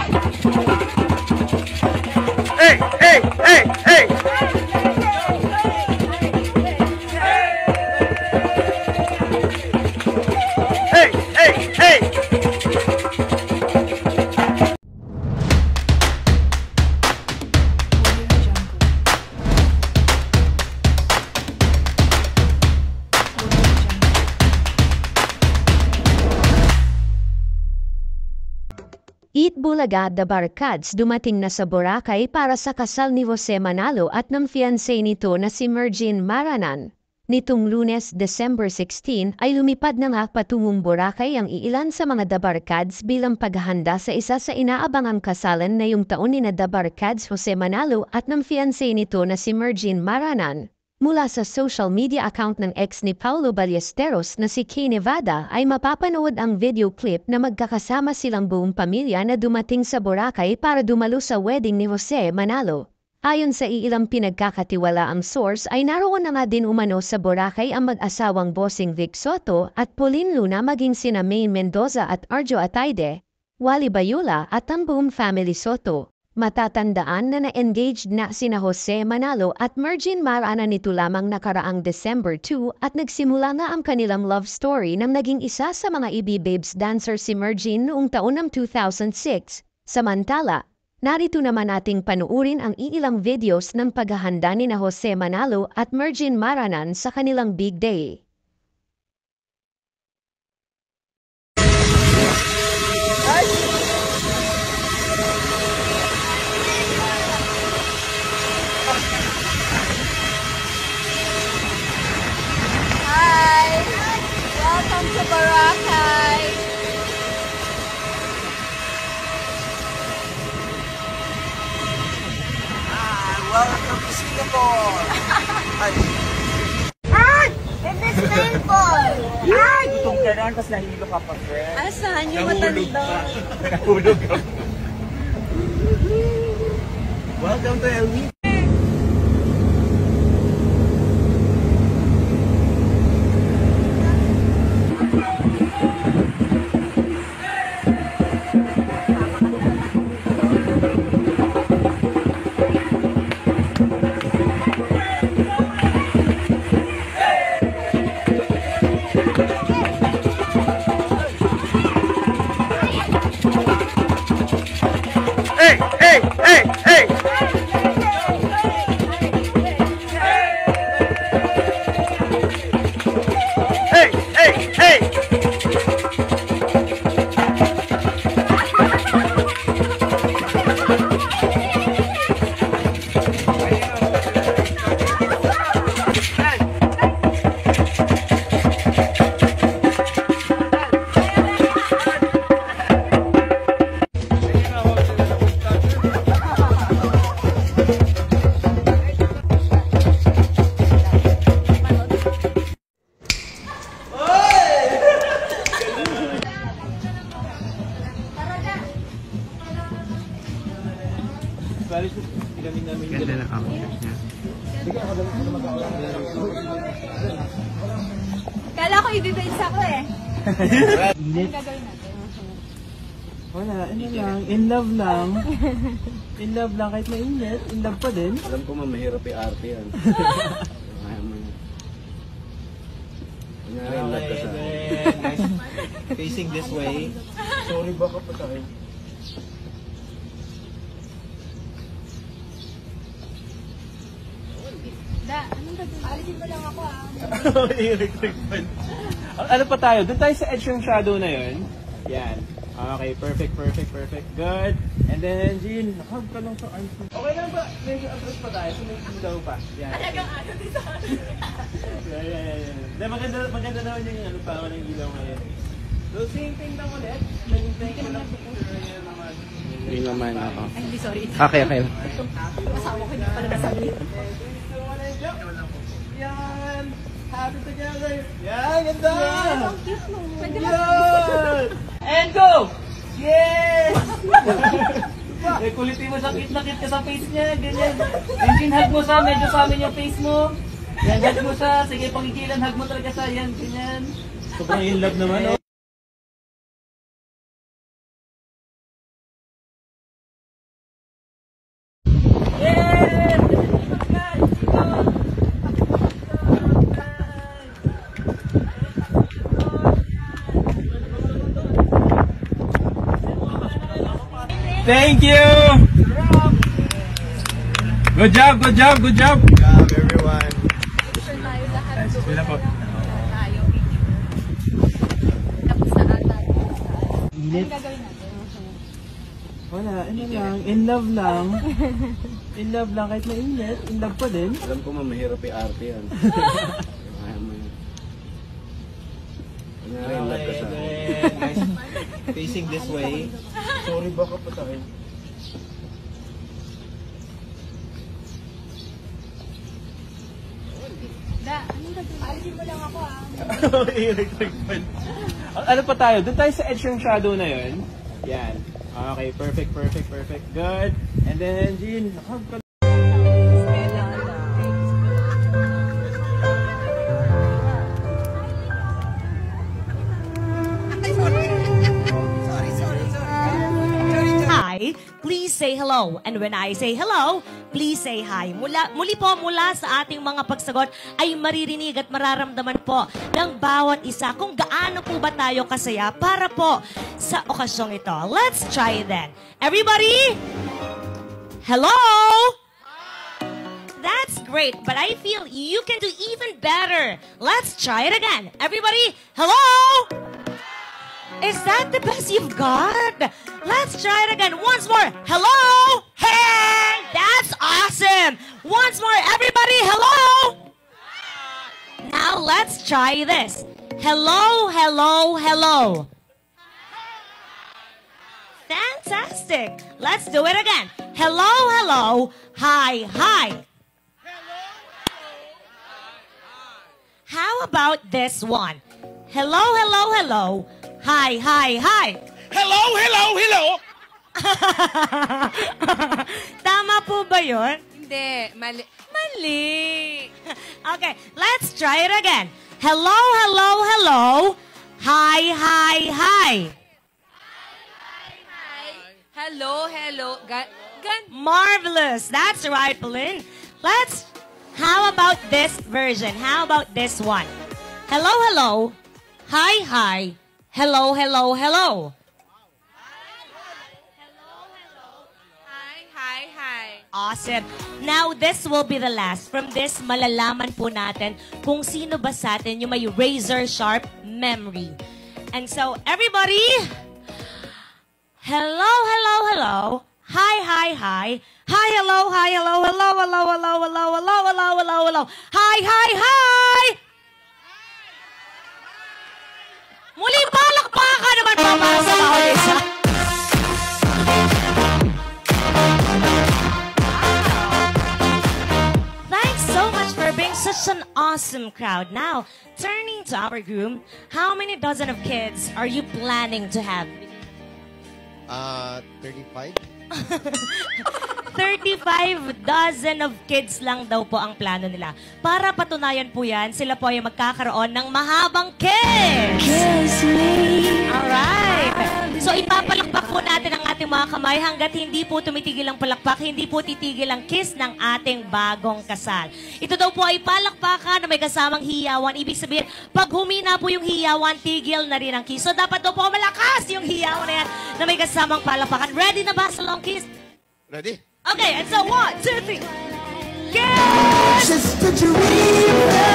Hey, hey, hey, hey! Hey, hey, hey! Eat Bulaga The Barkads dumating na sa Boracay para sa kasal ni Jose Manalo at ng fiancé nito na si Mergine Maranan. Nitong Lunes, December 16 ay lumipad na nga patungong Boracay ang iilan sa mga The Barkads bilang paghahanda sa isa sa inaabangang kasalan na yung taon ni na The Barkads Jose Manalo at ng fiancé nito na si Mergine Maranan. Mula sa social media account ng ex ni Paulo Ballesteros na si Kay Nevada ay mapapanood ang video clip na magkakasama silang buong pamilya na dumating sa Boracay para dumalo sa wedding ni Jose Manalo. Ayon sa ilang pinagkakatiwalaang source ay naroon na nga din umano sa Boracay ang mag-asawang Bossing Vic Soto at Pauline Luna maging sina Maine Mendoza at Arjo Ataide, Wally Bayula at ang buong family Soto. Matatandaan na na-engaged na sina Jose Manalo at Mergine Maranan nito lamang nakaraang December 2 at nagsimula nga ang kanilang love story nang naging isa sa mga EB-Babes dancer si Mergine noong taon ng 2006. Samantala, narito naman nating panuurin ang iilang videos ng paghahanda ni na Jose Manalo at Mergine Maranan sa kanilang big day. Welcome to Boracay! Welcome to Singapore! Ay! It is painful! Ay! Gutom ka na, tapos nahilo ka pa, friend. Asahan yung matanda? Nahulog ka. Welcome to LV. Hey, hey, hey, hey! Hey, hey, hey! Ganda ng outfit niya. Kala ko ibibigay ako eh. Anong gagawin natin? Wala, ano lang, in love lang. In love lang, kahit mainit, in love pa din. Alam ko mahirap i-arte yan. Kaya mo yan. Kunyari, in love ka sa Nice. Facing this way. Sorry, baka pa tayo. Da, anong gagawin? Alisin mo lang ako ah. Electric fan. Ano pa tayo? Doon tayo sa edge ng shadow na yun. Yan. Okay, perfect, perfect, perfect. Good. And then, Jean, hug ka lang sa arms mo. Okay lang ba? Medyo atras pa tayo. So, may ilaw pa. Yan. Talagang ano dito. Yan. Maganda naman yung ano pa ng ilaw ngayon. So, same thing lang ulit. Nag-intay ko lang picture. Yan naman. Yun naman ako. Ay, hindi, sorry. Okay, okay. Asawa ko hindi pala nasabi. Yan! Happy together! Yan! Ganda! Ang cute mo. Pwede ba? Yan! And go! Yes! Eh, kulitin mo sa kit na kit ka sa face niya. Ganyan. Engine hug mo sa medyo sa amin yung face mo. Yan, hug mo sa. Sige, pangigilan. Hug mo talaga sa. Yan, ganyan. Sobrang in love naman. Oh. Thank you! Good job, good job, good job! Good job, everyone. Tayo lahat. Sila po. Tayo. Tapos na ata. Init. Anong gagawin natin? Wala, ano lang, in love lang. In love lang, kahit mainit, in love pa din. Alam ko mahirap i-arte yan. Kaya mo yun. Kunyari, in love ka sa akin. Guys, facing this way. Sorry, baka pa tayo. Anong gagawin? Alisin mo lang ako Ano pa tayo? Doon tayo sa edge ng shadow na yun. Yan. Okay, perfect, perfect, perfect. Good. And then, Jean, hug ka. Hi, please say hello. And when I say hello, please say hi. Muli sa ating mga pagsagot ay maririnig at mararamdaman po ng bawat isa kung gaano po ba tayo kasaya para po sa okasyong ito. Let's try then. Everybody, hello! That's great, but I feel you can do even better. Let's try it again. Everybody, hello! Is that the best you've got? Let's try it again. Once more. Hello? Hey! That's awesome. Once more. Everybody, hello? Now let's try this. Hello, hello, hello. Fantastic. Let's do it again. Hello, hello. Hi, hi. How about this one? Hello, hello, hello. Hi, hi, hi. Hello, hello, hello! Tama po ba yun? Hindi. Mali. Mali. Okay, let's try it again. Hello, hello, hello. Hi, hi, hi. Hi. Hello, hello. Marvelous. That's right, Pauline. How about this version? How about this one? Hello, hello. Hi, hi. Hello, hello, hello. Hi, hi, hi. Awesome. Now, this will be the last. From this, malalaman po natin kung sino ba sa atin yung may razor-sharp memory. And so, everybody, hello, hello, hello. Hi, hi, hi. Hi, hello, hi, hello, hello, hello, hello, hello, hello, hello, hello, hello. Hi, hi, hi. Muli, palakpakan naman po para sa bawat isa. Thanks so much for being such an awesome crowd. Now, turning to our groom, how many dozen of kids are you planning to have? 35? 35 dozen of kids lang daw po ang plano nila. Para patunayan po yan, sila po ay magkakaroon ng mahabang kiss. Alright. So ipapalakpak po natin ang ating mga kamay hanggat hindi po tumitigil ang palakpak, hindi po titigil ang kiss ng ating bagong kasal. Ito daw po ay palakpakan na may kasamang hiyawan. Ibig sabihin, pag humina po yung hiyawan, tigil na rin ang kiss. So dapat daw po malakas yung hiyawan na yan na may kasamang palakpakan. Ready na ba sa long kiss? Ready? Okay, and so 1, 2, 3. Kiss! Just a dream.